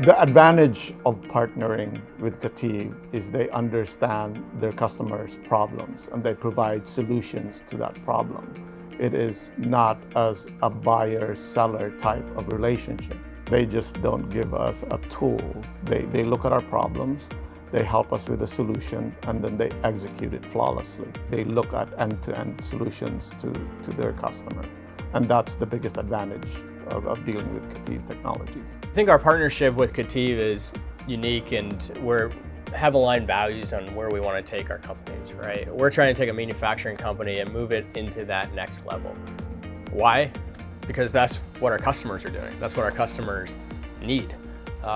The advantage of partnering with KETIV is they understand their customers' problems and they provide solutions to that problem. It is not as a buyer-seller type of relationship. They just don't give us a tool. They look at our problems, they help us with a solution, and then they execute it flawlessly. They look at end-to-end solutions to their customer. And that's the biggest advantage of dealing with KETIV technologies. I think our partnership with KETIV is unique, and we have aligned values on where we want to take our companies, right? We're trying to take a manufacturing company and move it into that next level. Why? Because that's what our customers are doing. That's what our customers need.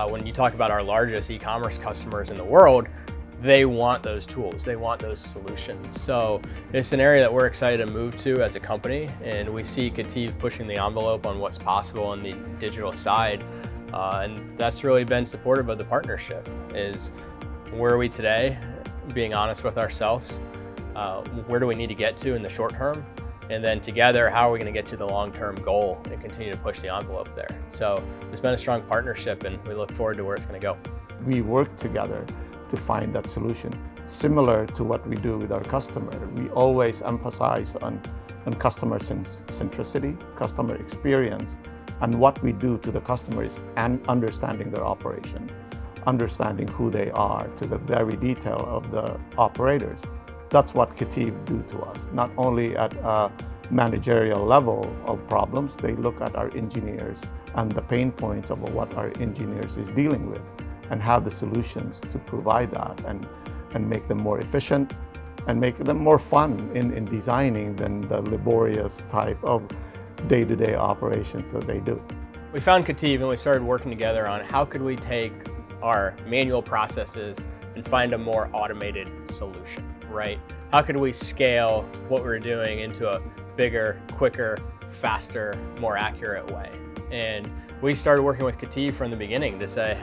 When you talk about our largest e-commerce customers in the world, they want those tools, they want those solutions. So it's an area that we're excited to move to as a company, and we see KETIV pushing the envelope on what's possible on the digital side. And that's really been supportive of the partnership. Is where are we today? Being honest with ourselves, where do we need to get to in the short term? And then together, how are we going to get to the long-term goal and continue to push the envelope there? So it's been a strong partnership, and we look forward to where it's going to go. We work together to find that solution. Similar to what we do with our customer, we always emphasize on customer centricity, customer experience, and what we do to the customers and understanding their operation, understanding who they are to the very detail of the operators. That's what KETIV do to us. Not only at a managerial level of problems, they look at our engineers and the pain points of what our engineers is dealing with, and have the solutions to provide that and make them more efficient and make them more fun in designing than the laborious type of day-to-day operations that they do. We found KETIV and we started working together on how could we take our manual processes and find a more automated solution, right? How could we scale what we're doing into a bigger, quicker, faster, more accurate way? And we started working with KETIV from the beginning to say,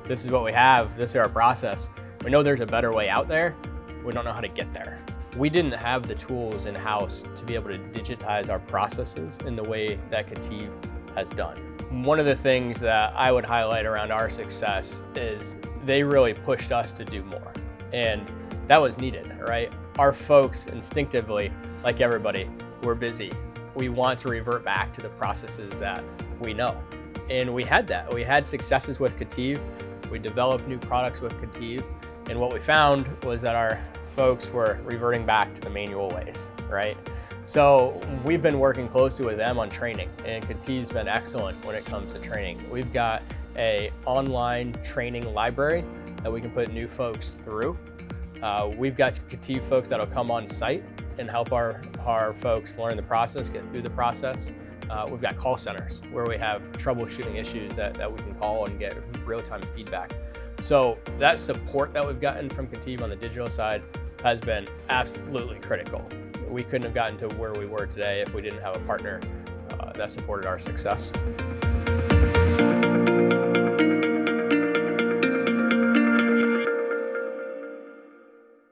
this is what we have, this is our process. We know there's a better way out there, we don't know how to get there. We didn't have the tools in-house to be able to digitize our processes in the way that KETIV has done. One of the things that I would highlight around our success is they really pushed us to do more. And that was needed, right? Our folks instinctively, like everybody, we're busy. We want to revert back to the processes that we know. And we had that. We had successes with KETIV. We developed new products with KETIV, and what we found was that our folks were reverting back to the manual ways, right? So we've been working closely with them on training, and KETIV's been excellent when it comes to training. We've got an online training library that we can put new folks through. We've got KETIV folks that'll come on site and help our folks learn the process, get through the process. We've got call centers where we have troubleshooting issues that we can call and get real-time feedback. So that support that we've gotten from KETIV on the digital side has been absolutely critical. We couldn't have gotten to where we were today if we didn't have a partner that supported our success.